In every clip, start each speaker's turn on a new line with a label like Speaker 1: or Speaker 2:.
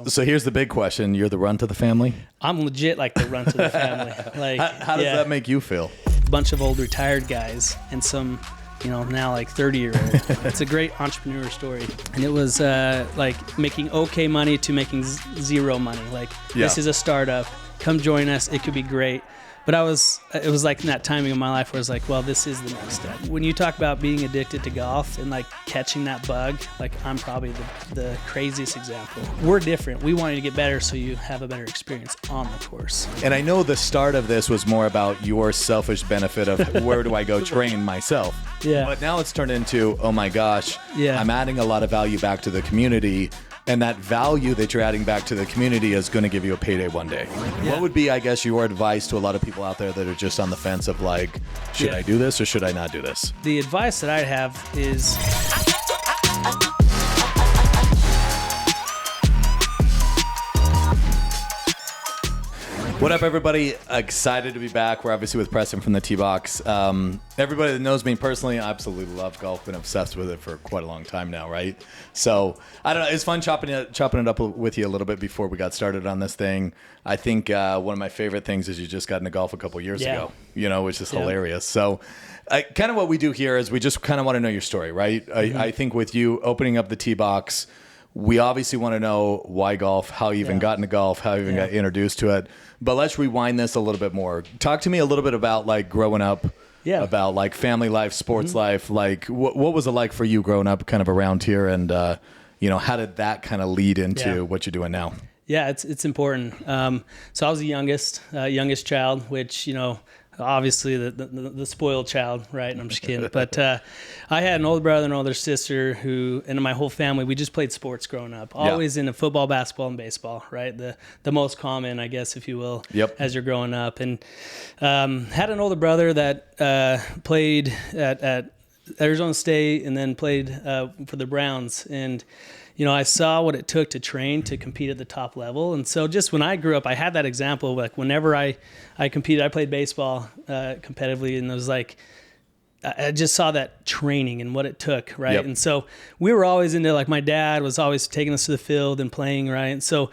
Speaker 1: So here's the big question. You're the runt of the family?
Speaker 2: I'm legit like the runt of the family. Like,
Speaker 1: How does that make you feel?
Speaker 2: A bunch of old retired guys and some, now like 30-year-old. It's a great entrepreneur story. And it was like making okay money to making zero money. Like, This is a startup. Come join us. It could be great. But it was like in that timing of my life where I was like, well, this is the next step. When you talk about being addicted to golf and like catching that bug, like I'm probably the craziest example. We're different. We want you to get better so you have a better experience on the course.
Speaker 1: And I know the start of this was more about your selfish benefit of where do I go train myself.
Speaker 2: Yeah.
Speaker 1: But now it's turned into, oh my gosh,
Speaker 2: Yeah.
Speaker 1: I'm adding a lot of value back to the community. And that value that you're adding back to the community is going to give you a payday one day.
Speaker 2: Yeah.
Speaker 1: What would be, I guess, your advice to a lot of people out there that are just on the fence of like, should I do this or should I not do this?
Speaker 2: The advice that I have is...
Speaker 1: What up, everybody? Excited to be back. We're obviously with Preston from the T-Box. Everybody that knows me personally, I absolutely love golf. Been obsessed with it for quite a long time now, right? So, I don't know. It's fun chopping it up with you a little bit before we got started on this thing. I think one of my favorite things is you just got into golf a couple years ago, which is hilarious. So, kind of what we do here is we just kind of want to know your story, right? I think with you opening up the T-Box, we obviously want to know why golf, how you even got into golf, how you even got introduced to it. But let's rewind this a little bit more. Talk to me a little bit about like growing up, about like family life, sports life. Like what was it like for you growing up kind of around here? And, how did that kind of lead into what you're doing now? Yeah,
Speaker 2: it's important. So I was the youngest child, which, obviously the spoiled child, right? And I'm just kidding. But I had an older brother and an older sister and my whole family, we just played sports growing up. Always into football, basketball, and baseball, right? The most common, I guess, if you will, as you're growing up. And had an older brother that played at Arizona State and then played for the Browns. And I saw what it took to train to compete at the top level. And so just when I grew up, I had that example of like whenever I competed, I played baseball competitively, and it was like, I just saw that training and what it took, right? Yep. And so we were always into, like, my dad was always taking us to the field and playing, right? And so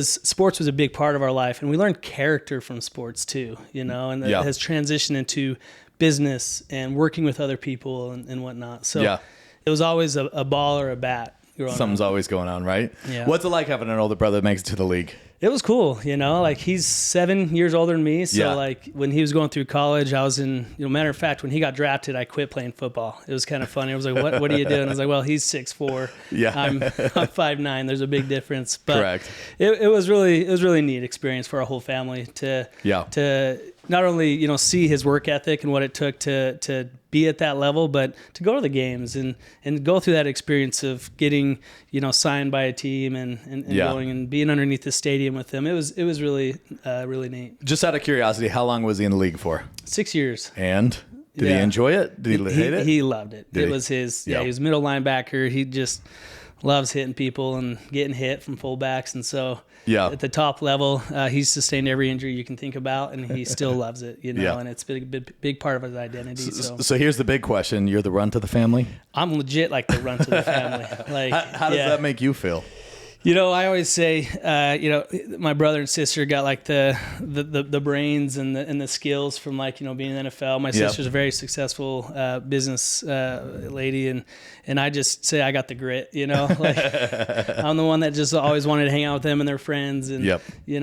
Speaker 2: sports was a big part of our life, and we learned character from sports too, and it has transitioned into business and working with other people and whatnot. So it was always a ball or a bat.
Speaker 1: Something's always going on, right?
Speaker 2: Yeah.
Speaker 1: What's it like having an older brother that makes it to the league?
Speaker 2: It was cool, like he's 7 years older than me. So like when he was going through college, I was in, matter of fact, when he got drafted, I quit playing football. It was kind of funny. I was like, what are you doing? I was like, well, he's 6'4". Yeah. I'm 5'9". There's a big difference. But correct. It was really neat experience for our whole family to not only, see his work ethic and what it took to be at that level, but to go to the games and go through that experience of getting, signed by a team and going and being underneath the stadium with them. It was really, really neat.
Speaker 1: Just out of curiosity, how long was he in the league for?
Speaker 2: 6 years.
Speaker 1: And did he enjoy it? Did he hate it?
Speaker 2: He loved it. It was his, he was middle linebacker. He just loves hitting people and getting hit from fullbacks. And so at the top level, he's sustained every injury you can think about, and he still loves it, and it's been a big part of his identity.
Speaker 1: So here's the big question. You're the runt of the family?
Speaker 2: I'm legit like the runt of the family. Like,
Speaker 1: how does that make you feel?
Speaker 2: I always say, my brother and sister got like the brains and the skills from like, being in the NFL. My sister's a very successful business lady, and I just say I got the grit, like I'm the one that just always wanted to hang out with them and their friends. And,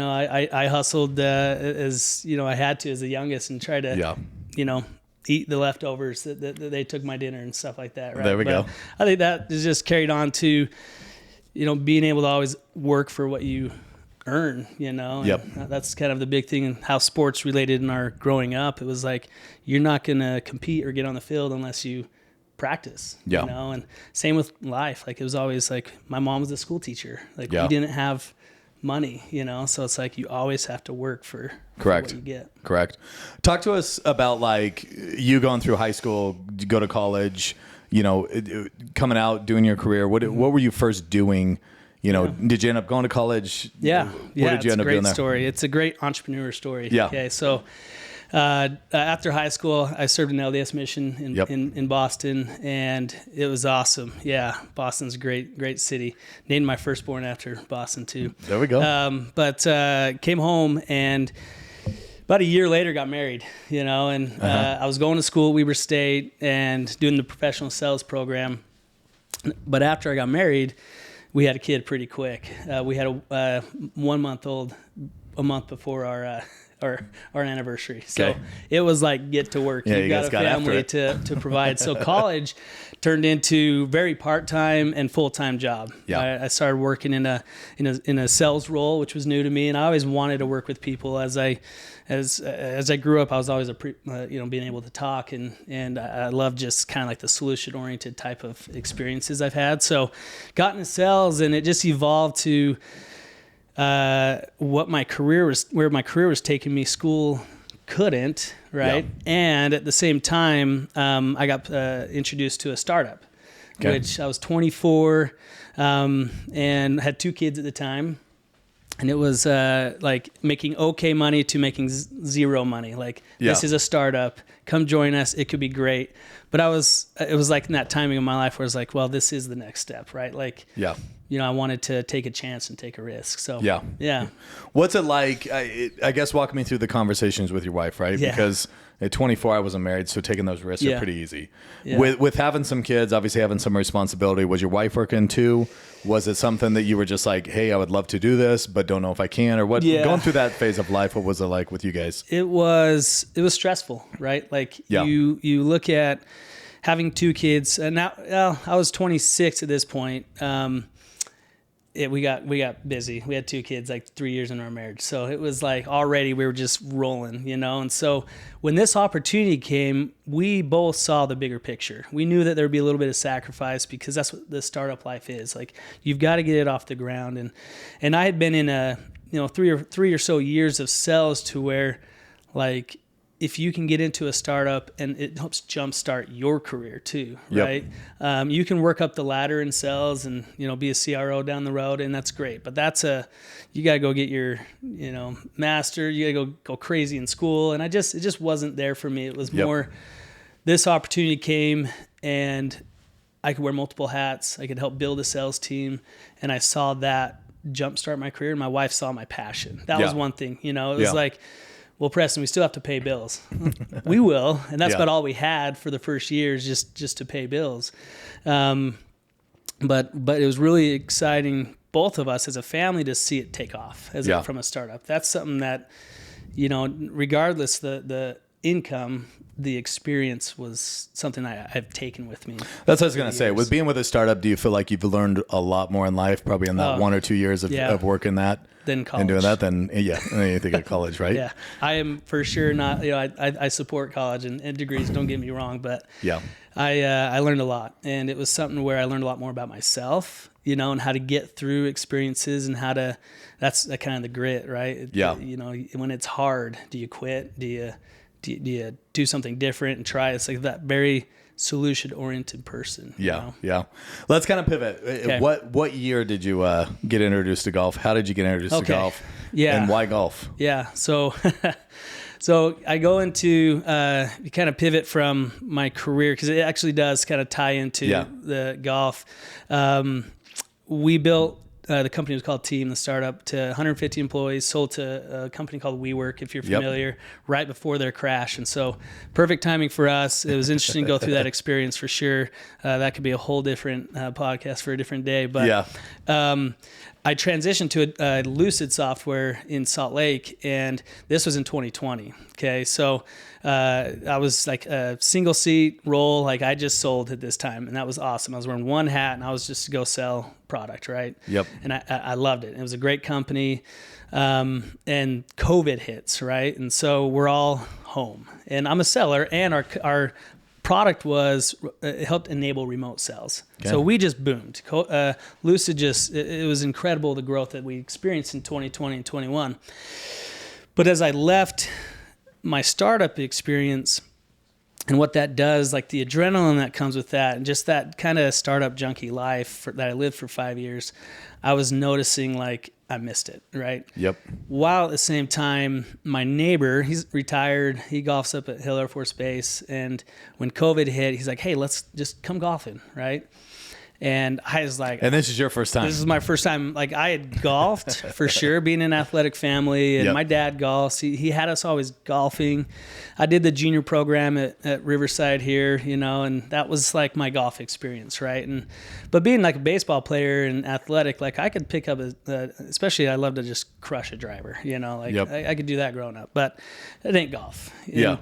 Speaker 2: I hustled as, I had to as the youngest and try to, eat the leftovers that they took my dinner and stuff like that. Right?
Speaker 1: There we go.
Speaker 2: I think that is just carried on to, being able to always work for what you earn, and that's kind of the big thing in how sports related in our growing up. It was like, you're not going to compete or get on the field unless you practice, and same with life. Like, it was always like, my mom was a school teacher. Like, we didn't have money, so it's like, you always have to work for what you get.
Speaker 1: Correct. Talk to us about like you going through high school, go to college, coming out, doing your career. What were you first doing? Did you end up going to college?
Speaker 2: Yeah.
Speaker 1: What did you end up doing there?
Speaker 2: It's a great story. It's a great entrepreneur story.
Speaker 1: Yeah.
Speaker 2: Okay. So After high school, I served an LDS mission in Boston, and it was awesome. Yeah, Boston's a great city. Named my firstborn after Boston too.
Speaker 1: There we go.
Speaker 2: But came home, and about a year later got married, and I was going to school at Weber State and doing the professional sales program. But after I got married, we had a kid pretty quick. We had a 1 month old a month before our anniversary. So it was like, get to work.
Speaker 1: Yeah,
Speaker 2: You've got a family to provide. So college turned into very part-time and full-time job.
Speaker 1: Yeah.
Speaker 2: I started working in a sales role, which was new to me. And I always wanted to work with people. As I grew up, I was always being able to talk, and I love just kind of like the solution-oriented type of experiences I've had. So got into sales, and it just evolved to where my career was taking me. School couldn't, right? Yeah. And at the same time, I got introduced to a startup, which I was 24, and had 2 kids at the time. And it was like making okay money to making zero money. Like, this is a startup. Come join us. It could be great. But it was like in that timing of my life where I was like, well, this is the next step, right? Like, I wanted to take a chance and take a risk. So, yeah.
Speaker 1: What's it like? I guess walk me through the conversations with your wife, right?
Speaker 2: Yeah.
Speaker 1: Because at 24, I wasn't married, so taking those risks are pretty easy. Yeah. With having some kids, obviously having some responsibility, was your wife working too? Was it something that you were just like, hey, I would love to do this, but don't know if I can? Or what? Yeah. Going through that phase of life, what was it like with you guys?
Speaker 2: It was stressful, right? Like, you look at having 2 kids, and now I was 26 at this point. We got busy. We had 2 kids like 3 years into our marriage. So it was like already we were just rolling, And so when this opportunity came, we both saw the bigger picture. We knew that there'd be a little bit of sacrifice, because that's what the startup life is. Like, you've got to get it off the ground. And I had been in 3 or so years of sales to where, like, if you can get into a startup and it helps jumpstart your career too, right? You can work up the ladder in sales and, be a CRO down the road, and that's great. But you got to go get your, master, you got to go crazy in school. And it just wasn't there for me. It was more, this opportunity came and I could wear multiple hats. I could help build a sales team. And I saw that jumpstart my career, and my wife saw my passion. That was one thing, it was like, well, Preston, we still have to pay bills. We will, and that's about all we had for the first years, just to pay bills. But it was really exciting, both of us as a family, to see it take off from a startup. That's something that, regardless the income, the experience was something I've taken with me.
Speaker 1: That's what I was going to say. With being with a startup, do you feel like you've learned a lot more in life, probably in that 1 or 2 years of working that?
Speaker 2: Than college.
Speaker 1: And doing that, then anything at college, right?
Speaker 2: Yeah, I am for sure not. I support college and degrees. Don't get me wrong, but I learned a lot, and it was something where I learned a lot more about myself, and how to get through experiences, and how to. That's kind of the grit, right? When it's hard, do you quit? Do you do something different and try? It's like that very solution-oriented person.
Speaker 1: Yeah. Let's kind of pivot. Okay. What year did you get introduced to golf? How did you get introduced to golf? Yeah. And why golf?
Speaker 2: Yeah. So I go into kind of pivot from my career, because it actually does kind of tie into the golf. We built the company was called Team, the startup, to 150 employees, sold to a company called WeWork, if you're familiar, right before their crash. And so perfect timing for us. It was interesting to go through that experience for sure. That could be a whole different podcast for a different day. But I transitioned to a Lucid software in Salt Lake, and this was in 2020. Okay, so I was like a single seat role, like I just sold at this time, and that was awesome. I was wearing one hat, and I was just to go sell product, right? Yep. And I loved it. It was a great company, and COVID hits, right? And so we're all home, and I'm a seller, and our product was it helped enable remote sales. Okay. So we just boomed. Lucid it was incredible, the growth that we experienced in 2020 and 21. But as I left my startup experience, And what that does, like the adrenaline that comes with that, and just that kind of startup junkie life that I lived for 5 years, I was noticing like I missed it, right?
Speaker 1: Yep.
Speaker 2: While at the same time, my neighbor, he's retired, he golfs up at Hill Air Force Base, and when COVID hit, he's like, hey, let's just come golfing, right? And I was like,
Speaker 1: And this is your first time.
Speaker 2: this is my first time. Like I had golfed for sure, being an athletic family, and
Speaker 1: Yep.
Speaker 2: my dad golfs. He had us always golfing. I did the junior program at Riverside here, you know, and that was like my golf experience, right? But being like a baseball player and athletic, like I could pick up especially I love to just crush a driver, you know, like
Speaker 1: Yep.
Speaker 2: I could do that growing up, but it ain't golf.
Speaker 1: Yeah.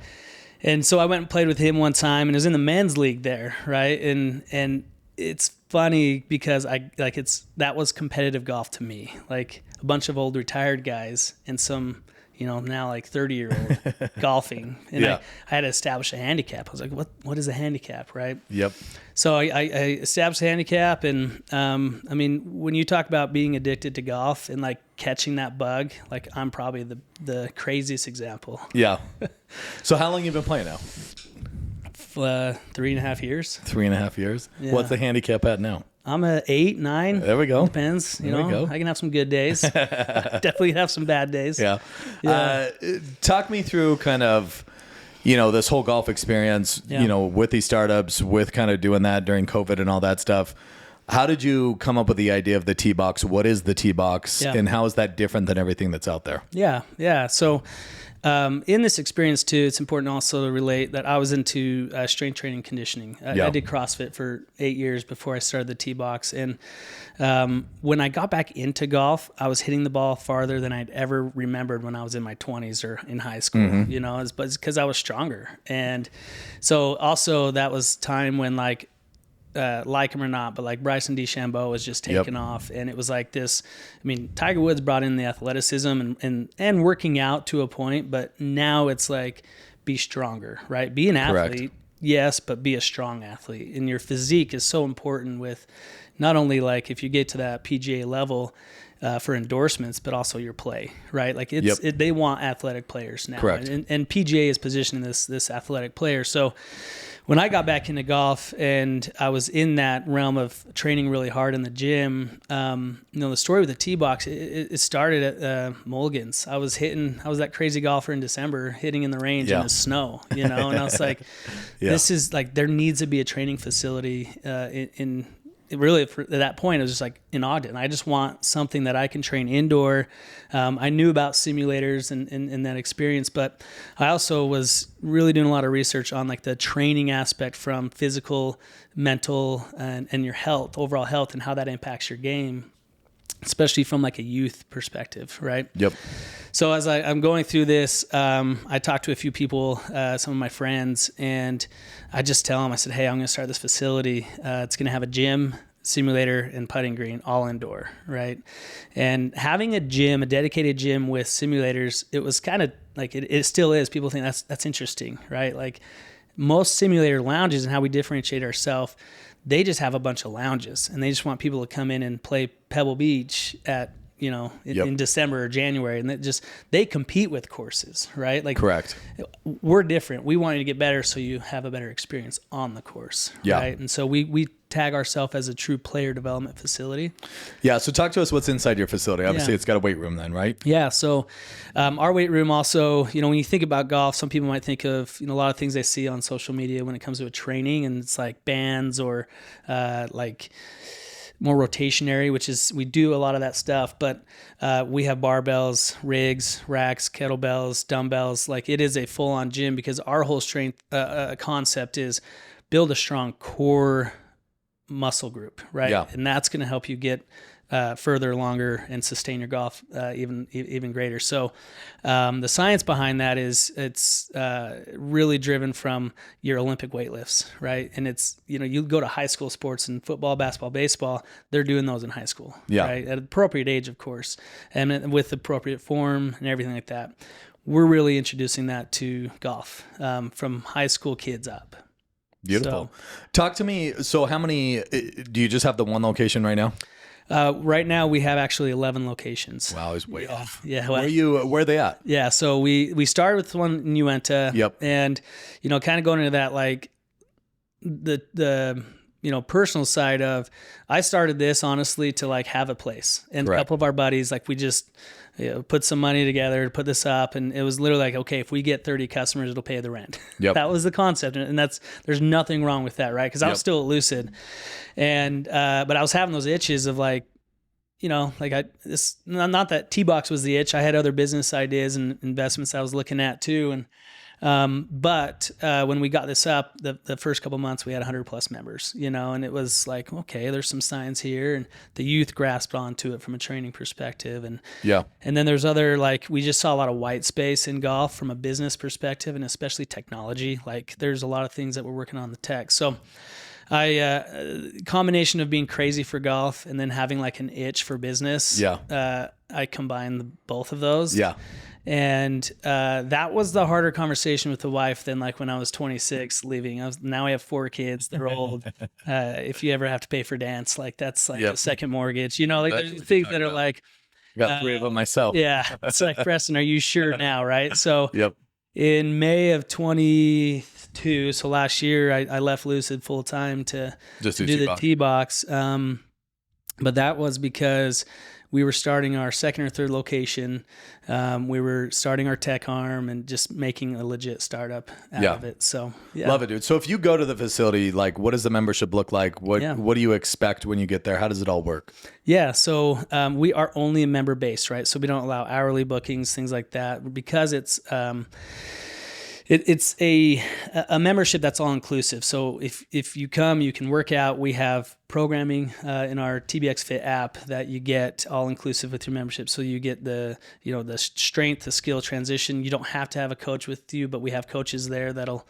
Speaker 2: And so I went and played with him one time, and it was in the men's league there, right? And it's funny because that was competitive golf to me, like a bunch of old retired guys and some, you know, now like 30-year-old golfing. And
Speaker 1: Yeah.
Speaker 2: I had to establish a handicap. I was like, what is a handicap, right?
Speaker 1: Yep.
Speaker 2: So I established a handicap, and I mean, when you talk about being addicted to golf and like catching that bug, like I'm probably the craziest example.
Speaker 1: Yeah. So how long you been playing now?
Speaker 2: 3.5 years.
Speaker 1: 3.5 years.
Speaker 2: Yeah.
Speaker 1: What's the handicap at now?
Speaker 2: I'm a 8, 9.
Speaker 1: There we go.
Speaker 2: Depends. You
Speaker 1: There we
Speaker 2: know,
Speaker 1: go.
Speaker 2: I can have some good days. Definitely have some bad days.
Speaker 1: Yeah.
Speaker 2: Yeah.
Speaker 1: Talk me through kind of, you know, this whole golf experience,
Speaker 2: Yeah.
Speaker 1: you know, with these startups, with kind of doing that during COVID and all that stuff. How did you come up with the idea of the tee box? What is the tee box,
Speaker 2: Yeah.
Speaker 1: and how is that different than everything that's out there?
Speaker 2: Yeah. So in this experience too, it's important also to relate that I was into strength training conditioning.
Speaker 1: Yeah.
Speaker 2: I did CrossFit for 8 years before I started the tee box. And when I got back into golf, I was hitting the ball farther than I'd ever remembered when I was in my 20s or in high school, you know, it's because I was stronger. And so also that was time when like him or not, but like Bryson DeChambeau was just taking off, and it was like this. I mean, Tiger Woods brought in the athleticism and working out to a point, but now it's like be stronger, right? Be an athlete, yes, but be a strong athlete, and your physique is so important with not only like if you get to that PGA level. For endorsements, but also your play, right? Like they want athletic players now,
Speaker 1: Correct.
Speaker 2: And PGA is positioning this athletic player. So when I got back into golf and I was in that realm of training really hard in the gym, you know, the story with the tee box, it started at Mulligan's. I was that crazy golfer in December, hitting in the range in the snow, you know, and I was like, this is like, there needs to be a training facility in really, at that point, it was just like in Ogden. I just want something that I can train indoor. I knew about simulators and that experience, but I also was really doing a lot of research on like the training aspect from physical, mental, and your health, overall health, and how that impacts your game, especially from like a youth perspective, right?
Speaker 1: Yep.
Speaker 2: So as I'm going through this, I talked to a few people, some of my friends, and I just tell them, I said, hey, I'm going to start this facility. It's going to have a gym, simulator, and putting green, all indoor, right? And having a gym, a dedicated gym with simulators, it was kind of like, it still is. People think that's interesting, right? Like most simulator lounges and how we differentiate ourselves, they just have a bunch of lounges, and they just want people to come in and play Pebble Beach at, you know, in December or January, and they compete with courses, right? Like,
Speaker 1: correct.
Speaker 2: We're different. We want you to get better so you have a better experience on the course, right? And so we tag ourselves as a true player development facility.
Speaker 1: Yeah. So talk to us what's inside your facility. Obviously, it's got a weight room then, right?
Speaker 2: Yeah. So our weight room also, you know, when you think about golf, some people might think of, you know, a lot of things they see on social media when it comes to a training, and it's like bands or like more rotationary, which is, we do a lot of that stuff, but we have barbells, rigs, racks, kettlebells, dumbbells. Like it is a full on gym, because our whole strength concept is build a strong core muscle group, right?
Speaker 1: Yeah.
Speaker 2: And that's going to help you get further, longer, and sustain your golf even greater. So the science behind that is it's really driven from your Olympic weightlifts, right? And it's, you know, you go to high school sports and football, basketball, baseball, they're doing those in high school, right? At an appropriate age, of course, and with appropriate form and everything like that. We're really introducing that to golf from high school kids up.
Speaker 1: Beautiful. Talk to me. So how many, do you just have the one location right now?
Speaker 2: Right now we have actually 11 locations.
Speaker 1: Wow, he's way off.
Speaker 2: Yeah.
Speaker 1: Where are they at?
Speaker 2: Yeah. So we started with one in Uinta.
Speaker 1: Yep.
Speaker 2: And, kind of going into that, like the personal side of, I started this honestly to like have a place, and
Speaker 1: Correct.
Speaker 2: a couple of our buddies, like we just put some money together to put this up, and it was literally like, okay, if we get 30 customers, it'll pay the rent.
Speaker 1: Yep.
Speaker 2: That was the concept, and there's nothing wrong with that, right? Because I was still at Lucid, and but I was having those itches of like, not that T-Box was the itch. I had other business ideas and investments I was looking at too, and but when we got this up, the first couple months we had 100 plus members, and it was like, okay, there's some signs here, and the youth grasped onto it from a training perspective. And then there's other, like, we just saw a lot of white space in golf from a business perspective, and especially technology. Like there's a lot of things that we're working on the tech. So combination of being crazy for golf and then having like an itch for business. I combined both of those. And that was the harder conversation with the wife than like when I was 26 leaving. Now I have 4 kids. They're old. If you ever have to pay for dance, like that's like a second mortgage. Like there's things that are like,
Speaker 1: I got 3 of them myself.
Speaker 2: Yeah, it's like, Preston, are you sure now, right? So in May of 22, so last year, I left Lucid full time to do the T-Box. But that was because we were starting our second or third location. We were starting our tech arm and just making a legit startup out of it. So
Speaker 1: love it, dude. So if you go to the facility, like, what does the membership look like? What do you expect when you get there? How does it all work?
Speaker 2: Yeah. So we are only a member base, right? So we don't allow hourly bookings, things like that, because it's a membership that's all inclusive. So if you come, you can work out. We have programming in our TBX Fit app that you get all inclusive with your membership. So you get the strength, the skill transition. You don't have to have a coach with you, but we have coaches there that'll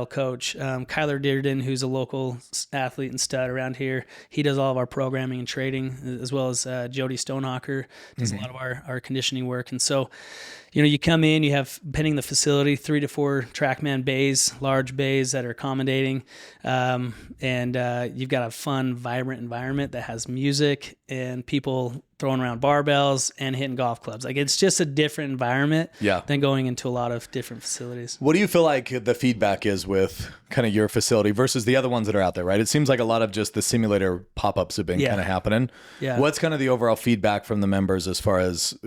Speaker 2: coach. Kyler Dearden, who's a local athlete and stud around here, he does all of our programming and trading, as well as Jody Stonehawker does a lot of our conditioning work. And so, you come in, you have, depending on the facility, 3 to 4 TrackMan bays, large bays that are accommodating. And you've got a fun, vibrant environment that has music and people throwing around barbells and hitting golf clubs. Like, it's just a different environment than going into a lot of different facilities.
Speaker 1: What do you feel like the feedback is with kind of your facility versus the other ones that are out there, right? It seems like a lot of just the simulator pop-ups have been kind of happening. Yeah. What's kind of the overall feedback from the members as far as,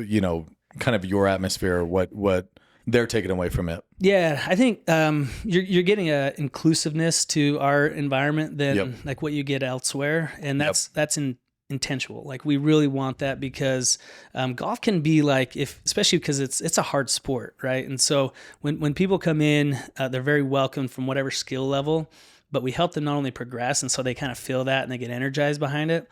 Speaker 1: kind of your atmosphere, what they're taking away from it?
Speaker 2: Yeah, I think you're getting a inclusiveness to our environment than like what you get elsewhere, and that's intentional. Like, we really want that because golf can be like, especially because it's a hard sport, right? And so when people come in, they're very welcome from whatever skill level, but we help them not only progress, and so they kind of feel that and they get energized behind it.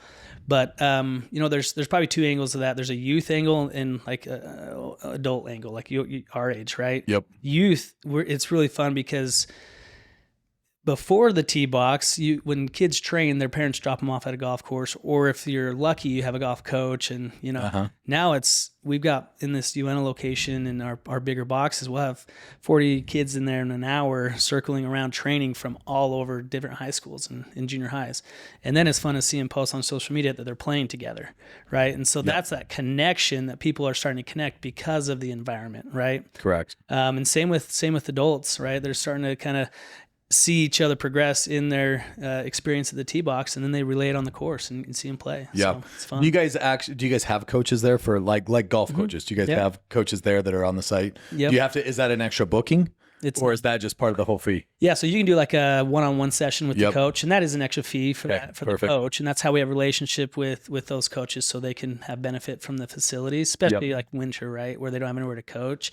Speaker 2: But there's probably 2 angles of that. There's a youth angle and like a adult angle, like our age, right? Yep. Youth, it's really fun because before the tee box, when kids train, their parents drop them off at a golf course, or if you're lucky, you have a golf coach. And now we've got in this Uinta location in our bigger boxes, we'll have 40 kids in there in an hour circling around training from all over different high schools and junior highs. And then it's fun to see them post on social media that they're playing together, right? And so that's that connection that people are starting to connect because of the environment, right?
Speaker 1: Correct.
Speaker 2: And same with adults, right? They're starting to kind of see each other progress in their experience at the tee box, and then they relay it on the course and see them play. Yeah, so it's fun. Do you
Speaker 1: guys have coaches there for like golf coaches? Do you guys have coaches there that are on the site?
Speaker 2: Yep.
Speaker 1: Do you have to? Is that an extra booking? Or is that just part of the whole fee?
Speaker 2: Yeah, so you can do like a one-on-one session with the coach, and that is an extra fee for the coach, and that's how we have a relationship with those coaches, so they can have benefit from the facilities, especially like winter, right, where they don't have anywhere to coach.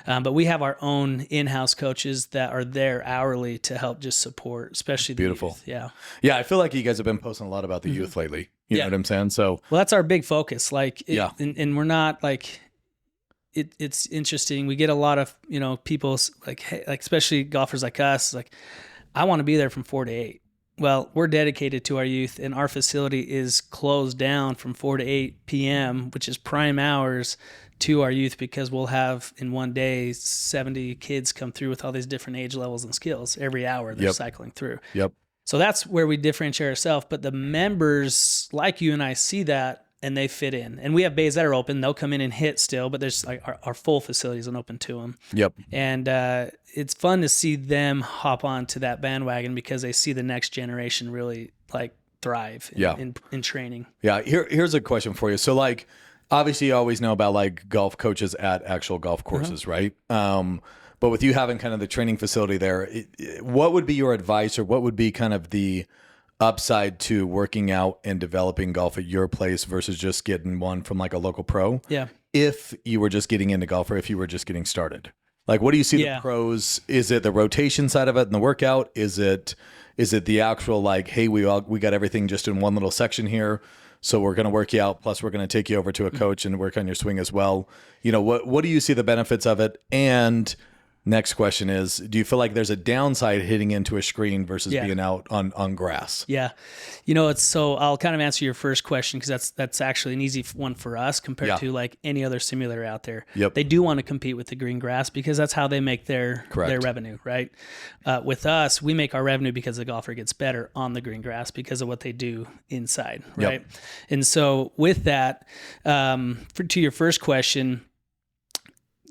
Speaker 2: But we have our own in-house coaches that are there hourly to help just support, especially the youth. Yeah,
Speaker 1: I feel like you guys have been posting a lot about the youth lately. You know what I'm saying? So,
Speaker 2: well, that's our big focus. Like, and we're not like. It's interesting. We get a lot of, people like, hey, like especially golfers like us, like, I want to be there from 4 to 8. Well, we're dedicated to our youth, and our facility is closed down from 4 to 8 p.m., which is prime hours to our youth, because we'll have in one day 70 kids come through with all these different age levels and skills every hour they're cycling through. Yep. So that's where we differentiate ourselves. But the members like you and I see that and they fit in. And we have bays that are open. They'll come in and hit still, but there's like our full facility isn't open to them.
Speaker 1: Yep.
Speaker 2: And it's fun to see them hop onto that bandwagon because they see the next generation really like thrive in training.
Speaker 1: Yeah. Here's a question for you. So like, obviously you always know about like golf coaches at actual golf courses, right? But with you having kind of the training facility there, what would be your advice, or what would be kind of the upside to working out and developing golf at your place versus just getting one from like a local pro?
Speaker 2: Yeah.
Speaker 1: If you were just getting into golf, or if you were just getting started, like, what do you see the pros? Is it the rotation side of it and the workout? Is it the actual like, hey, we got everything just in one little section here, so we're going to work you out, plus we're going to take you over to a coach and work on your swing as well? You know, what do you see the benefits of it? And next question is, do you feel like there's a downside hitting into a screen versus being out on grass?
Speaker 2: Yeah. So I'll kind of answer your first question because that's actually an easy one for us compared to like any other simulator out there.
Speaker 1: Yep.
Speaker 2: They do want to compete with the green grass because that's how they make their revenue, right? With us, we make our revenue because the golfer gets better on the green grass because of what they do inside, right? Yep. And so with that, to your first question,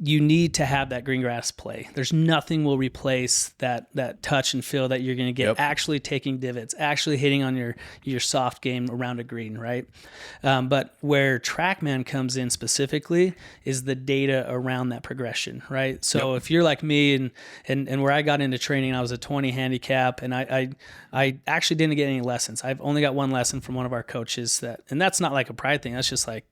Speaker 2: you need to have that green grass play. There's nothing will replace that touch and feel that you're going to get actually taking divots, actually hitting on your soft game around a green, right? But where TrackMan comes in specifically is the data around that progression, right? So if you're like me and where I got into training, I was a 20 handicap, and I actually didn't get any lessons. I've only got one lesson from one of our coaches and that's not like a pride thing. That's just like,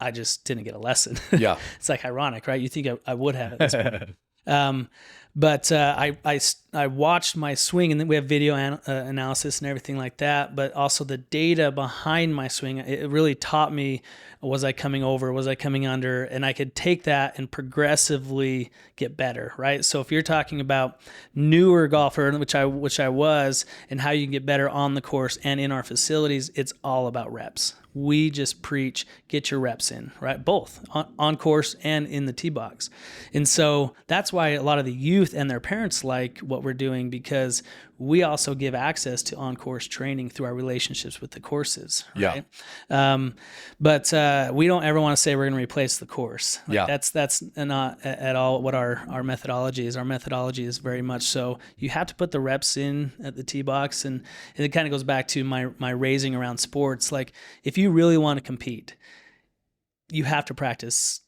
Speaker 2: I just didn't get a lesson. Yeah. It's like ironic, right? You think I would have at this point. But I watched my swing, and then we have video analysis and everything like that, but also the data behind my swing. It really taught me, was I coming over? Was I coming under? And I could take that and progressively get better, right? So if you're talking about newer golfer, which I was, and how you can get better on the course and in our facilities, it's all about reps. We just preach, get your reps in, right? Both on course and in the tee box. And so that's why a lot of the youth and their parents like what we're doing, because we also give access to on-course training through our relationships with the courses, right? Yeah. But we don't ever want to say we're going to replace the course. That's not at all what our methodology is. Our methodology is very much so you have to put the reps in at the tee box, and it kind of goes back to my raising around sports. Like, if you really want to compete, you have to practice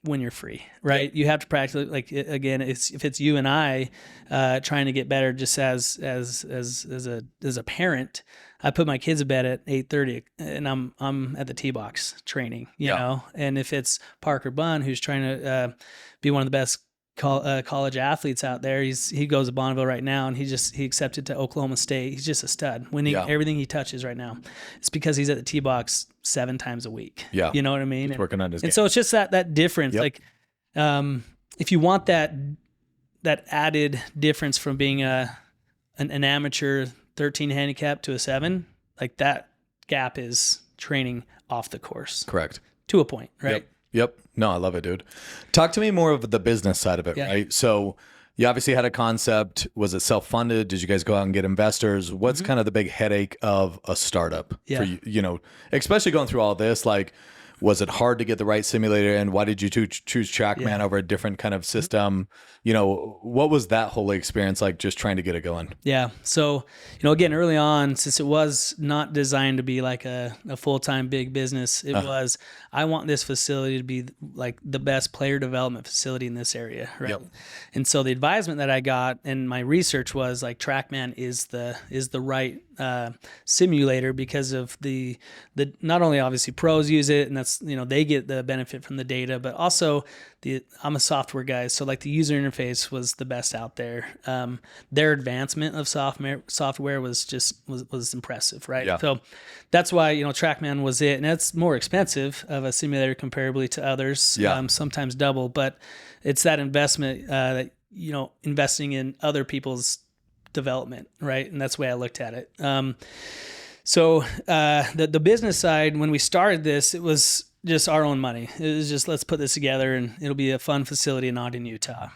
Speaker 2: when you're free, right? You have to practice. Like, again, if it's you and I trying to get better, just as a parent, I put my kids to bed at 8:30, and I'm at the tee box training, you know. And if it's Parker Bunn, who's trying to be one of the best college athletes out there, he goes to Bonneville right now, and he accepted to Oklahoma State. He's just a stud, winning everything he touches right now. It's because he's at the tee box 7 times a week. Yeah, you know what I mean.
Speaker 1: He's working on his game.
Speaker 2: And so it's just that difference. Like, if you want that added difference from being an amateur 13 handicap to a 7, like, that gap is training off the course.
Speaker 1: Correct.
Speaker 2: To a point, right?
Speaker 1: Yep. No, I love it, dude. Talk to me more of the business side of it, right? So you obviously had a concept. Was it self-funded? Did you guys go out and get investors? What's kind of the big headache of a startup for you, especially going through all this? Like, was it hard to get the right simulator in? Why did you choose TrackMan over a different kind of system? What was that whole experience like, just trying to get it going? Yeah.
Speaker 2: So, again, early on, since it was not designed to be like a full-time big business, it was, I want this facility to be like the best player development facility in this area, right? Yep. And so the advisement that I got and my research was like, TrackMan is the right simulator because of the not only obviously pros use it, and that's, they get the benefit from the data, but also I'm a software guy, so like the user interface was the best out there. Their advancement of software was impressive, right? Yeah. So that's why TrackMan was it, and it's more expensive of a simulator comparably to others, sometimes double, but it's that investment that investing in other people's development, right? And that's the way I looked at it. So the business side, when we started this, it was just our own money. It was just, let's put this together and it'll be a fun facility in Ogden, Utah.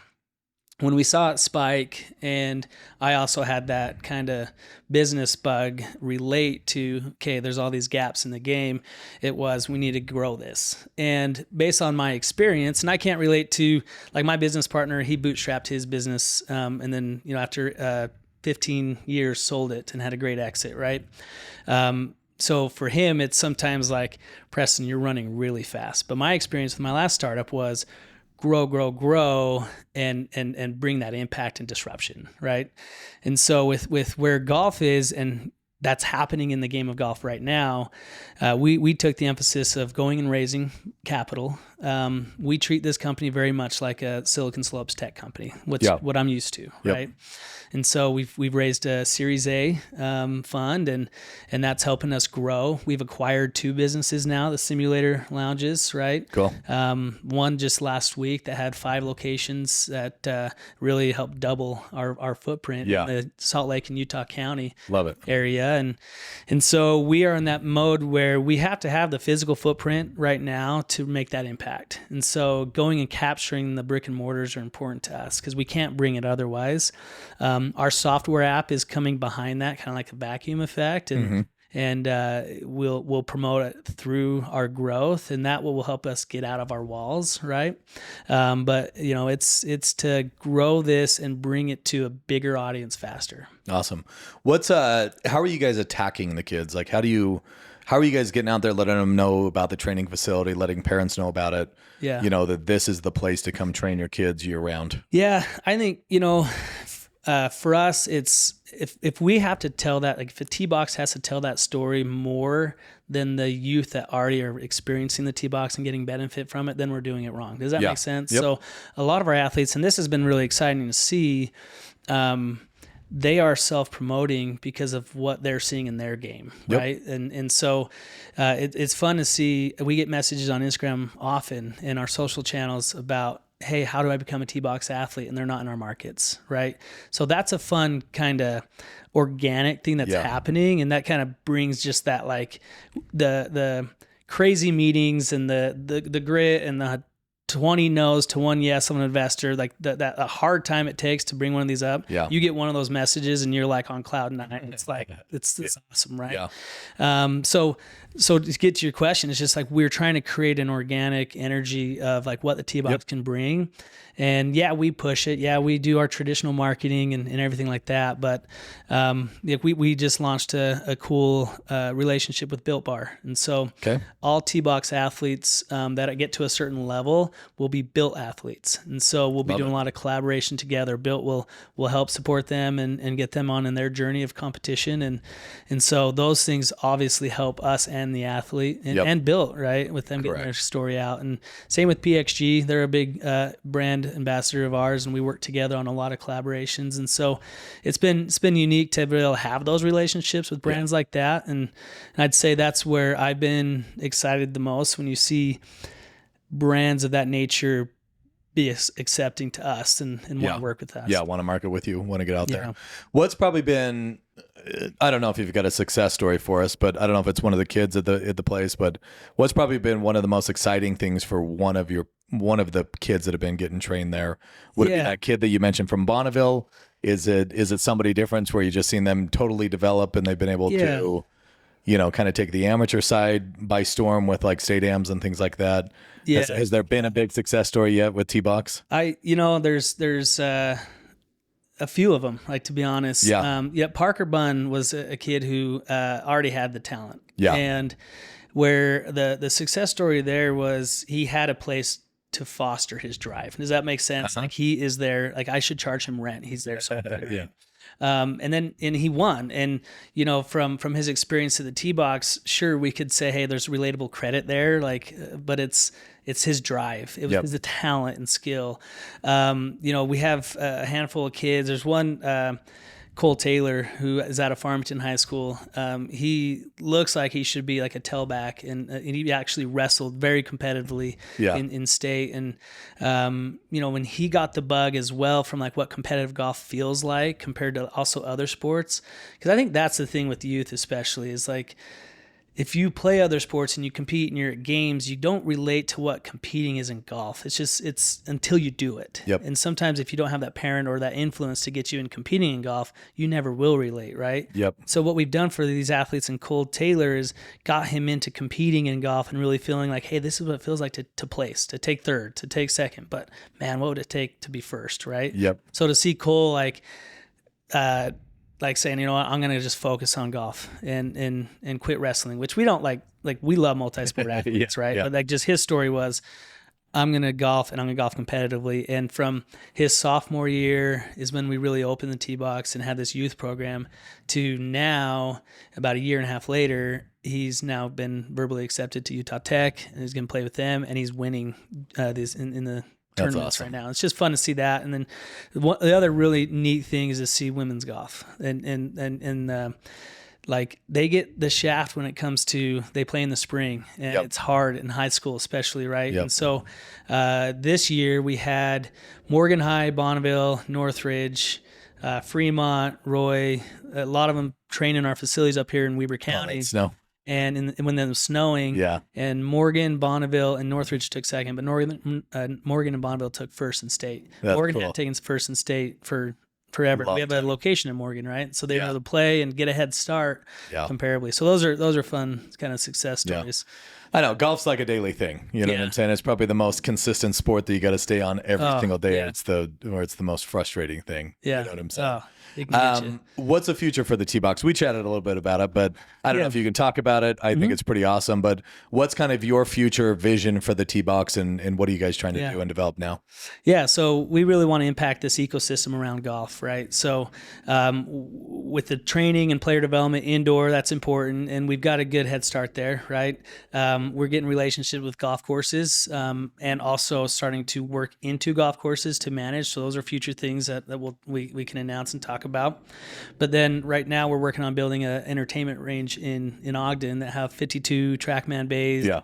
Speaker 2: when we saw it spike, and I also had that kind of business bug relate to, okay, there's all these gaps in the game. It was, we need to grow this. And based on my experience, and I can't relate to, like, my business partner, he bootstrapped his business. And then, after 15 years sold it and had a great exit. Right. So for him, it's sometimes like, Preston, you're running really fast. But my experience with my last startup was, grow, and bring that impact and disruption, right? And so with where golf is, and that's happening in the game of golf right now, we took the emphasis of going and raising capital. We treat this company very much like a Silicon Slopes tech company, what I'm used to, right? And so we've raised a Series A fund, and that's helping us grow. We've acquired 2 businesses now, the simulator lounges, right?
Speaker 1: Cool.
Speaker 2: One just last week that had 5 locations that really helped double our footprint in the Salt Lake and Utah County area. And so we are in that mode where we have to have the physical footprint right now to make that impact. And so going and capturing the brick and mortars are important to us because we can't bring it otherwise. Our software app is coming behind that, kind of like a vacuum effect, and we'll promote it through our growth, and that will help us get out of our walls, right? But it's to grow this and bring it to a bigger audience faster.
Speaker 1: Awesome. How are you guys attacking the kids? Like, how are you guys getting out there, letting them know about the training facility, letting parents know about it?
Speaker 2: Yeah.
Speaker 1: That this is the place to come train your kids year round.
Speaker 2: Yeah. I think, for us, it's if we have to tell that, like if a T-Box has to tell that story more than the youth that already are experiencing the T-Box and getting benefit from it, then we're doing it wrong. Does that make sense?
Speaker 1: Yep.
Speaker 2: So a lot of our athletes, and this has been really exciting to see, they are self-promoting because of what they're seeing in their game, right? And so it's fun to see. We get messages on Instagram often in our social channels about, hey, how do I become a T-Box athlete? And they're not in our markets, right? So that's a fun kind of organic thing that's happening. And that kind of brings just that, like, the crazy meetings and the grit and the 20 no's to 1 yes of an investor, like that a hard time it takes to bring one of these up. Yeah. You get one of those messages and you're like on cloud 9. It's like, it's awesome, right? Yeah. So to get to your question, it's just like we're trying to create an organic energy of like what the T-Box can bring. And we push it. Yeah, we do our traditional marketing and everything like that. But we just launched a cool relationship with Built Bar. And so all T-Box athletes that get to a certain level will be Built athletes. And so we'll be doing a lot of collaboration together. Built will help support them and get them on in their journey of competition. And so those things obviously help us and the athlete and Built, right, with them getting their story out. And same with PXG. They're a big brand ambassador of ours, and we work together on a lot of collaborations. And so it's been unique to be able to have those relationships with brands like that. And I'd say that's where I've been excited the most, when you see brands of that nature be accepting to us and want to work with us. Yeah,
Speaker 1: want to market with you, want to get out there. What's probably been, I don't know if you've got a success story for us, but I don't know if it's one of the kids at the place, but what's probably been one of the most exciting things for one of the kids that have been getting trained there? Would it be that kid that you mentioned from Bonneville? Is it somebody different where you just seen them totally develop and they've been able to, kind of take the amateur side by storm with like state AMs and things like that? Yeah. Has there been a big success story yet with T-Box?
Speaker 2: There's a few of them, like, to be honest. Parker Bunn was a kid who already had the talent. Yeah. And where the success story there was, he had a place to foster his drive. Does that make sense? Like, he is there, like, I should charge him rent. He's there. So and he won. And, from his experience at the T-Box, sure, we could say, hey, there's relatable credit there. Like, but it's his drive. It was the talent and skill. We have a handful of kids. There's one, Cole Taylor, who is out of Farmington High School. He looks like he should be like a tailback, and he actually wrestled very competitively in state. And when he got the bug as well from like what competitive golf feels like compared to also other sports, because I think that's the thing with youth especially, is like, if you play other sports and you compete and you're at games, you don't relate to what competing is in golf. It's until you do it.
Speaker 1: Yep.
Speaker 2: And sometimes if you don't have that parent or that influence to get you in competing in golf, you never will relate, right?
Speaker 1: Yep.
Speaker 2: So what we've done for these athletes, and Cole Taylor is got him into competing in golf and really feeling like, hey, this is what it feels like to place, to take third, to take second. But man, what would it take to be first, right?
Speaker 1: Yep.
Speaker 2: So to see Cole like saying, you know what, I'm going to just focus on golf and quit wrestling, which we don't like we love multi-sport athletes, right?
Speaker 1: Yeah.
Speaker 2: But like just his story was, I'm going to golf and I'm going to golf competitively. And from his sophomore year is when we really opened the tee box and had this youth program to now, about a year and a half later, he's now been verbally accepted to Utah Tech and he's going to play with them and he's winning this in the tournaments
Speaker 1: awesome.
Speaker 2: right now. It's just fun to see that. And then the other really neat thing is to see women's golf and like they get the shaft when it comes to, they play in the spring and
Speaker 1: Yep.
Speaker 2: it's hard in high school, especially, right?
Speaker 1: Yep.
Speaker 2: And so this year we had Morgan High, Bonneville, Northridge, Fremont, Roy, a lot of them train in our facilities up here in Weber County.
Speaker 1: Snow.
Speaker 2: And when it was snowing,
Speaker 1: Yeah.
Speaker 2: and Morgan, Bonneville, and Northridge took second, but Morgan and Bonneville took first in state.
Speaker 1: That's
Speaker 2: Morgan
Speaker 1: cool.
Speaker 2: had taken first in state for forever.
Speaker 1: Long
Speaker 2: We have a location in Morgan, right? So they
Speaker 1: Yeah.
Speaker 2: were able to play and get a head start
Speaker 1: Yeah.
Speaker 2: comparably. So those are fun kind of success
Speaker 1: Yeah.
Speaker 2: stories.
Speaker 1: I know golf's like a daily thing. You know what
Speaker 2: Yeah.
Speaker 1: I'm saying? It's probably the most consistent sport that you got to stay on every
Speaker 2: Oh,
Speaker 1: single day.
Speaker 2: yeah.
Speaker 1: It's the most frustrating thing.
Speaker 2: Yeah.
Speaker 1: You know what I'm saying?
Speaker 2: Oh, it can get you.
Speaker 1: What's the future for the tee box? We chatted a little bit about it, but I don't know
Speaker 2: Yeah.
Speaker 1: if you can talk about it. I think it's pretty awesome. But what's kind of your future vision for the tee box, and what are you guys trying to
Speaker 2: Yeah.
Speaker 1: do and develop now?
Speaker 2: Yeah, so we really want to impact this ecosystem around golf, right? So with the training and player development indoor, that's important, and we've got a good head start there, right? We're getting relationships with golf courses and also starting to work into golf courses to manage. So those are future things that we can announce and talk about. But then right now we're working on building an entertainment range in Ogden that have 52 TrackMan bays.
Speaker 1: Yeah.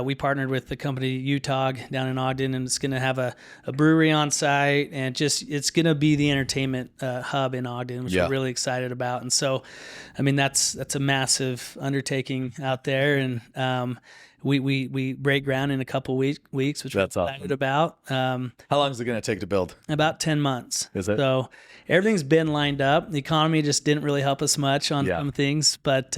Speaker 2: We partnered with the company Utah down in Ogden, and it's going to have a brewery on site, and it's going to be the entertainment hub in Ogden, which
Speaker 1: Yeah.
Speaker 2: we're really excited about. And so, I mean, that's a massive undertaking out there, and we break ground in a couple weeks, which
Speaker 1: That's
Speaker 2: we're
Speaker 1: awesome.
Speaker 2: excited about.
Speaker 1: How long is it going to take to build?
Speaker 2: About 10 months.
Speaker 1: Is it?
Speaker 2: So everything's been lined up. The economy just didn't really help us much on
Speaker 1: Yeah.
Speaker 2: some things, but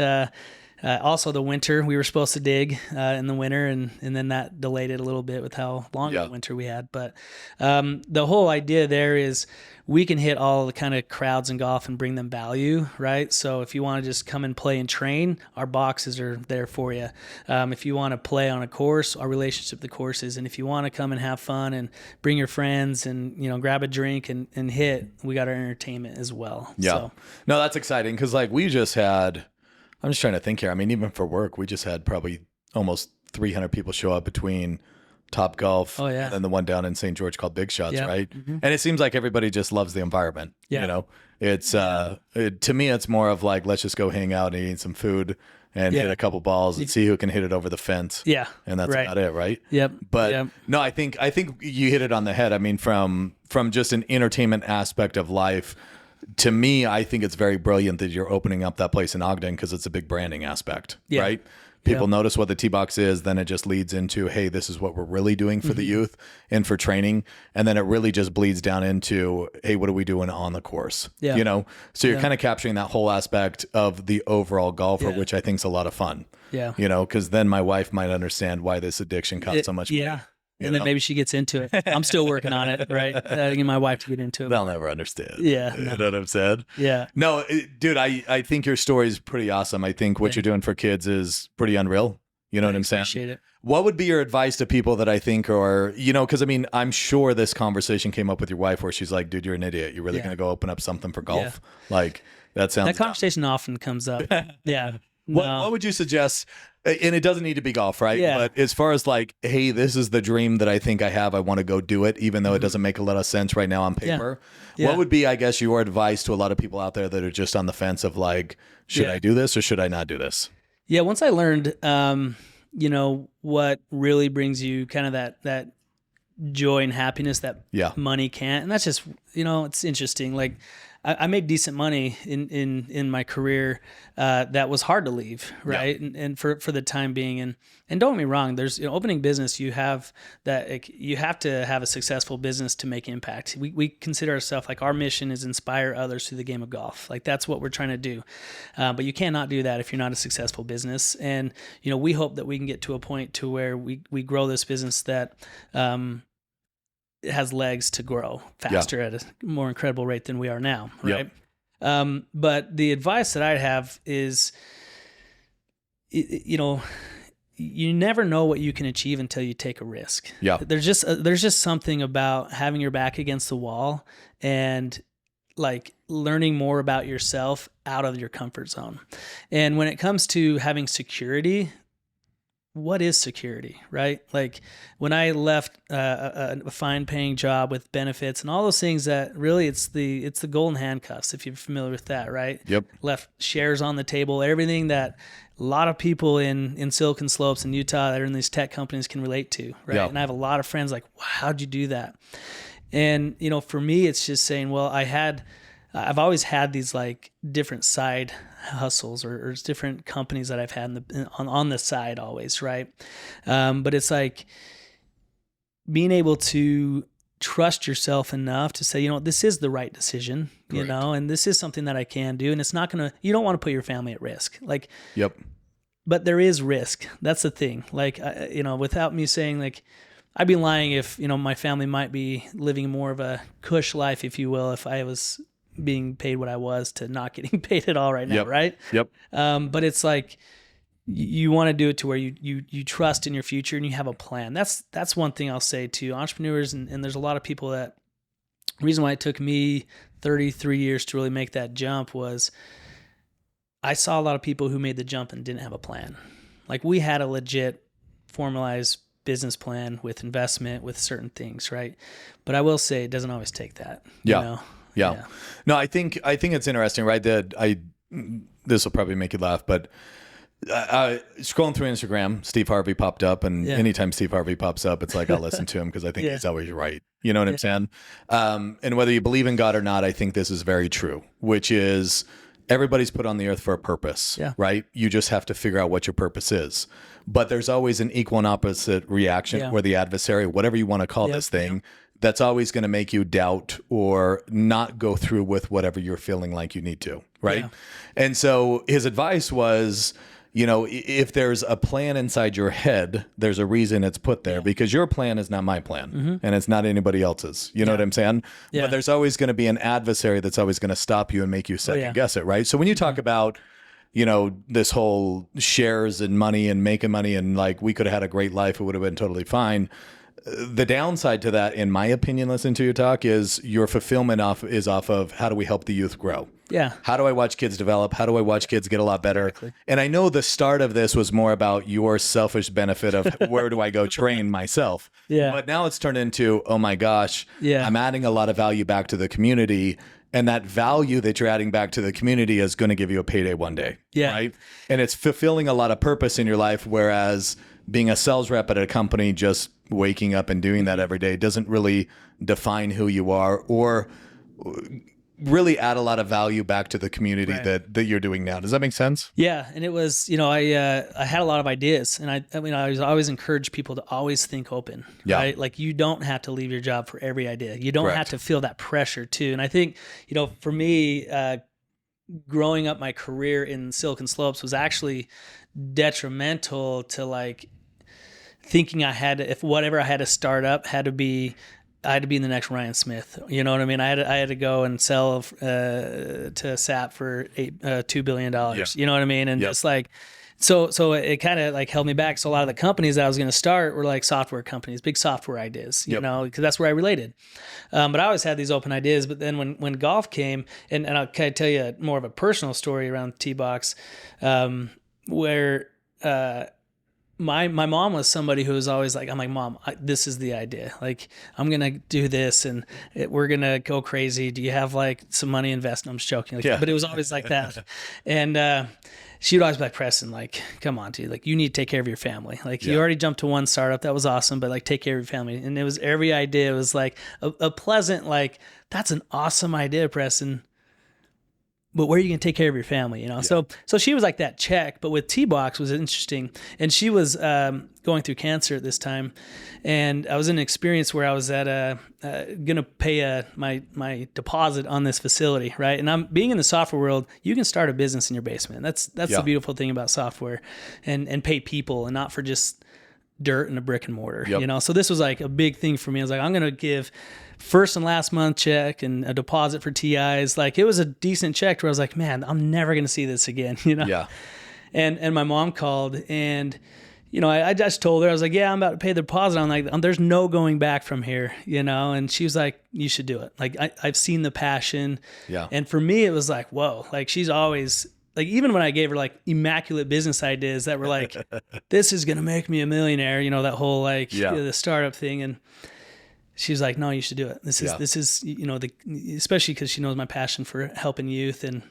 Speaker 2: also the winter, we were supposed to dig in the winter, and then that delayed it a little bit with how long
Speaker 1: Yeah.
Speaker 2: of a winter we had. But the whole idea there is we can hit all the kind of crowds in golf and bring them value, right? So if you want to just come and play and train, our boxes are there for you. If you want to play on a course, our relationship with the courses, and if you want to come and have fun and bring your friends and grab a drink and hit, we got our entertainment as well.
Speaker 1: Yeah.
Speaker 2: So,
Speaker 1: No, that's exciting because like we just had, I'm just trying to think here. I mean, even for work, we just had probably almost 300 people show up between Top Golf
Speaker 2: Oh, yeah.
Speaker 1: and then the one down in St. George called Big Shots,
Speaker 2: Yeah.
Speaker 1: right?
Speaker 2: Mhm.
Speaker 1: And it seems like everybody just loves the environment.
Speaker 2: Yeah.
Speaker 1: You know, it's to me, it's more of like, let's just go hang out and eat some food and
Speaker 2: Yeah.
Speaker 1: hit a couple balls and see who can hit it over the fence.
Speaker 2: yeah.
Speaker 1: And that's
Speaker 2: right.
Speaker 1: about it, right?
Speaker 2: Yep.
Speaker 1: But
Speaker 2: Yep.
Speaker 1: no, I think you hit it on the head. I mean, from just an entertainment aspect of life, to me, I think it's very brilliant that you're opening up that place in Ogden because it's a big branding aspect,
Speaker 2: Yeah.
Speaker 1: right? People notice what the tee box is, then it just leads into, hey, this is what we're really doing for the youth and for training, and then it really just bleeds down into, hey, what are we doing on the course?
Speaker 2: Yeah.
Speaker 1: You know, so you're kind of capturing that whole aspect of the overall golfer,
Speaker 2: Yeah.
Speaker 1: which I think is a lot of fun.
Speaker 2: Yeah.
Speaker 1: You know, because then my wife might understand why this addiction costs so much money.
Speaker 2: Yeah.
Speaker 1: you
Speaker 2: And then
Speaker 1: know?
Speaker 2: maybe she gets into it. I'm still working on it, right? Getting my wife to get into it.
Speaker 1: They'll never understand.
Speaker 2: Yeah,
Speaker 1: You
Speaker 2: no.
Speaker 1: know what I'm saying?
Speaker 2: Yeah.
Speaker 1: No, dude, I think your story is pretty awesome. I think what
Speaker 2: Yeah.
Speaker 1: you're doing for kids is pretty unreal. You know what I'm saying?
Speaker 2: Appreciate it.
Speaker 1: What would be your advice to people that I think are, because I mean, I'm sure this conversation came up with your wife where she's like, dude, you're an idiot. You're really
Speaker 2: Yeah.
Speaker 1: going to go open up something for golf? Like, that sounds
Speaker 2: That
Speaker 1: dumb.
Speaker 2: conversation often comes up. Yeah.
Speaker 1: What would you suggest? And it doesn't need to be golf, right?
Speaker 2: Yeah.
Speaker 1: But as far as like, hey, this is the dream that I think I have. I want to go do it, even though it doesn't make a lot of sense right now on paper.
Speaker 2: Yeah.
Speaker 1: What would be, I guess, your advice to a lot of people out there that are just on the fence of like, should
Speaker 2: Yeah.
Speaker 1: I do this or should I not do this?
Speaker 2: Yeah. Once I learned, what really brings you kind of that joy and happiness that
Speaker 1: Yeah.
Speaker 2: money can't. And that's just, it's interesting. Like I made decent money in my career that was hard to leave, right?
Speaker 1: Yeah.
Speaker 2: And for the time being, and don't get me wrong, there's opening business, you have to have a successful business to make impact. We consider ourselves, like, our mission is inspire others through the game of golf. Like, that's what we're trying to do. But you cannot do that if you're not a successful business. And we hope that we can get to a point to where we grow this business that it has legs to grow faster at a more incredible rate than we are now, right? But the advice that I'd have is, you never know what you can achieve until you take a risk.
Speaker 1: Yeah.
Speaker 2: There's just something about having your back against the wall and like learning more about yourself out of your comfort zone. And when it comes to having security, what is security, right? Like, when I left a fine paying job with benefits and all those things, that really it's the golden handcuffs, if you're familiar with that, right?
Speaker 1: Yep.
Speaker 2: Left shares on the table, everything that a lot of people in Silicon Slopes in Utah that are in these tech companies can relate to, right?
Speaker 1: Yeah.
Speaker 2: And I have a lot of friends like, wow, how'd you do that? And, for me, it's just saying, well, I've always had these like different side hustles or different companies that I've had on the side always, right? But it's like being able to trust yourself enough to say, this is the right decision, and this is something that I can do, and it's not you don't want to put your family at risk. Like,
Speaker 1: Yep.
Speaker 2: But there is risk. That's the thing. Like, without me saying, like, I'd be lying if, my family might be living more of a cush life, if you will, if I was being paid what I was to not getting paid at all right now.
Speaker 1: Yep.
Speaker 2: Right.
Speaker 1: Yep.
Speaker 2: But it's like, you want to do it to where you trust in your future and you have a plan. That's one thing I'll say to entrepreneurs. And there's a lot of people that, the reason why it took me 33 years to really make that jump was I saw a lot of people who made the jump and didn't have a plan. Like, we had a legit formalized business plan with investment, with certain things. Right. But I will say it doesn't always take that.
Speaker 1: Yeah. Yeah. No, I think it's interesting, right? This will probably make you laugh, but scrolling through Instagram, Steve Harvey popped up, and anytime Steve Harvey pops up, it's like, I'll listen to him because I think he's always right. You know what I'm saying? And whether you believe in God or not, I think this is very true, which is everybody's put on the earth for a purpose, right? You just have to figure out what your purpose is. But there's always an equal and opposite reaction where the adversary, whatever you want to call this thing, that's always going to make you doubt or not go through with whatever you're feeling like you need to, right? Yeah. And so his advice was, if there's a plan inside your head, there's a reason it's put there, because your plan is not my plan, and it's not anybody else's. You know what I'm saying? Yeah. But there's always going to be an adversary that's always going to stop you and make you second guess it, right? So when you talk about, this whole shares and money and making money and like, we could have had a great life, it would have been totally fine. The downside to that, in my opinion, listening to your talk, is your fulfillment is off of how do we help the youth grow? Yeah. How do I watch kids develop? How do I watch kids get a lot better? Exactly. And I know the start of this was more about your selfish benefit of where do I go train myself? Yeah. But now it's turned into, oh my gosh, I'm adding a lot of value back to the community. And that value that you're adding back to the community is going to give you a payday one day. Yeah. Right. And it's fulfilling a lot of purpose in your life, whereas being a sales rep at a company, just waking up and doing that every day, doesn't really define who you are or really add a lot of value back to the community that you're doing now. Does that make sense? Yeah. And it was, I had a lot of ideas, and I always encourage people to always think open, right? Like, you don't have to leave your job for every idea. You don't have to feel that pressure too. And I think, for me, growing up my career in Silicon Slopes was actually detrimental to like thinking if whatever I had to start up I had to be in the next Ryan Smith. You know what I mean? I had to go and sell to SAP for $2 billion. Yeah. You know what I mean? And just like, so it kind of like held me back. So a lot of the companies that I was going to start were like software companies, big software ideas, you know, because that's where I related. But I always had these open ideas. But then when golf came, and I'll kind of tell you more of a personal story around T-Box, where my mom was somebody who was always like, I'm like, Mom, this is the idea. Like, I'm going to do this and we're going to go crazy. Do you have like some money invested? I'm just joking. Like, but it was always like that. And she would always be like, Preston, like, come on, dude. Like, you need to take care of your family. Like, you already jumped to one startup. That was awesome. But like, take care of your family. And it was every idea was like a pleasant, like, that's an awesome idea, Preston.
Speaker 2: but where are you going to take care of your family? You know? So she was like that check, but with T-Box was interesting. And she was going through cancer at this time. And I was in an experience where I was at going to pay my deposit on this facility, right? And I'm being in the software world, you can start a business in your basement. That's the beautiful thing about software, and pay people, and not for just dirt and a brick and mortar, you know? So this was like a big thing for me. I was like, I'm going to give first and last month check and a deposit for TIs. Like, it was a decent check where I was like, man, I'm never going to see this again, you know?
Speaker 1: Yeah.
Speaker 2: And my mom called, and, you know, I just told her, I was like, yeah, I'm about to pay the deposit. I'm like, there's no going back from here, you know? And she was like, you should do it. Like, I've seen the passion.
Speaker 1: Yeah.
Speaker 2: And for me, it was like, whoa, like, she's always, like, even when I gave her like immaculate business ideas that were like, this is going to make me a millionaire, you know, that whole like you know, the startup thing. And she was like, no, you should do it. This is, you know, especially because she knows my passion for helping youth. And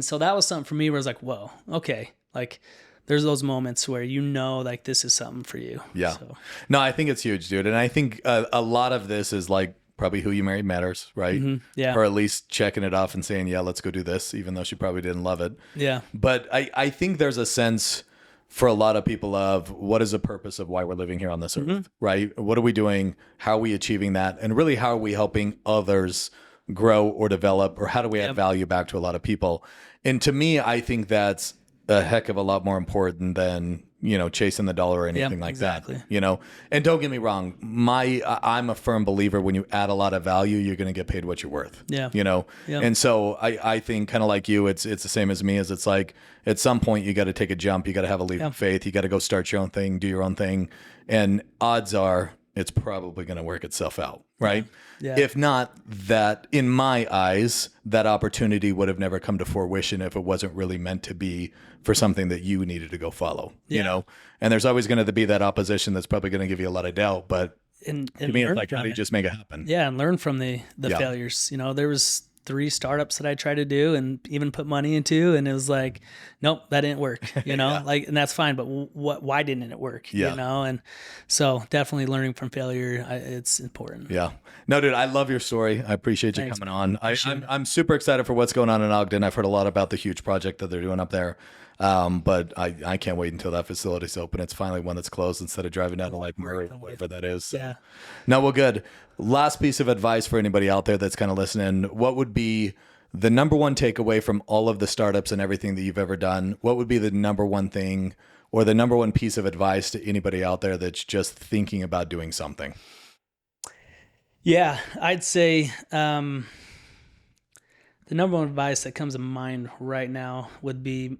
Speaker 2: so that was something for me where I was like, whoa, okay. Like, there's those moments where, you know, like, this is something for you.
Speaker 1: Yeah.
Speaker 2: So.
Speaker 1: No, I think it's huge, dude. And I think a lot of this is like, probably who you married matters, right?
Speaker 2: Mm-hmm. Yeah.
Speaker 1: Or at least checking it off and saying, yeah, let's go do this, even though she probably didn't love it.
Speaker 2: Yeah.
Speaker 1: But I think there's a sense for a lot of people of what is the purpose of why we're living here on this earth, right? What are we doing? How are we achieving that? And really, how are we helping others grow or develop? Or how do we add value back to a lot of people? And to me, I think that's a heck of a lot more important than, you know, chasing the dollar or anything like that, you know? And don't get me wrong, I'm a firm believer when you add a lot of value, you're going to get paid what you're worth, you know? And so I think kind of like you, it's the same as me, as it's like, at some point you got to take a jump, you got to have a leap of faith, you got to go start your own thing, do your own thing. And odds are it's probably going to work itself out, right? Yeah. If not, that, in my eyes, that opportunity would have never come to fruition if it wasn't really meant to be for something that you needed to go follow, you know? And there's always going to be that opposition that's probably going to give you a lot of doubt, but to me, it's like, how do you just make it happen?
Speaker 2: Yeah, and learn from the failures. You know, there was 3 startups that I tried to do and even put money into, and it was like, nope, that didn't work, you know, like, and that's fine, but why didn't it work? You know? And so definitely learning from failure, it's important. Yeah.
Speaker 1: No, dude, I love your story. I appreciate you coming on. I'm super excited for what's going on in Ogden. I've heard a lot about the huge project that they're doing up there. But I can't wait until that facility's open. It's finally one that's closed instead of driving down to like Murray or whatever that is. Yeah. No, well, good. Last piece of advice for anybody out there that's kind of listening. What would be the number one takeaway from all of the startups and everything that you've ever done? What would be the number one thing or the number one piece of advice to anybody out there that's just thinking about doing something?
Speaker 2: Yeah, I'd say the number one advice that comes to mind right now would be,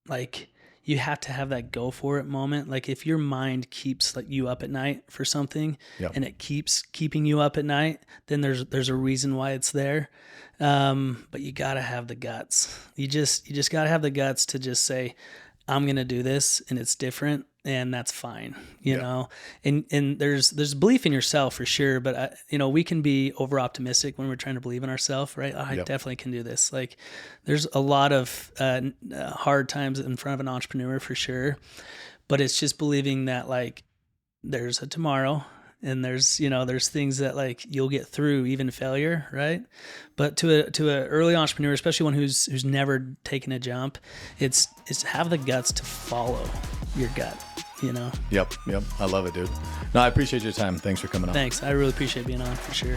Speaker 2: like, you have to have that go for it moment. Like, if your mind keeps like you up at night for something and it keeps keeping you up at night, then there's a reason why it's there. But you got to have the guts. You just got to have the guts to just say, I'm going to do this, and it's different, and that's fine, you know? And there's belief in yourself for sure, but you know, we can be over optimistic when we're trying to believe in ourselves, right? I definitely can do this. Like, there's a lot of hard times in front of an entrepreneur for sure, but it's just believing that, like, there's a tomorrow, and there's things that, like, you'll get through even failure, right? But to a early entrepreneur, especially one who's never taken a jump, it's have the guts to follow your gut, you know? Yep. I love it, dude. No, I appreciate your time. Thanks for coming on. Thanks. I really appreciate being on, for sure.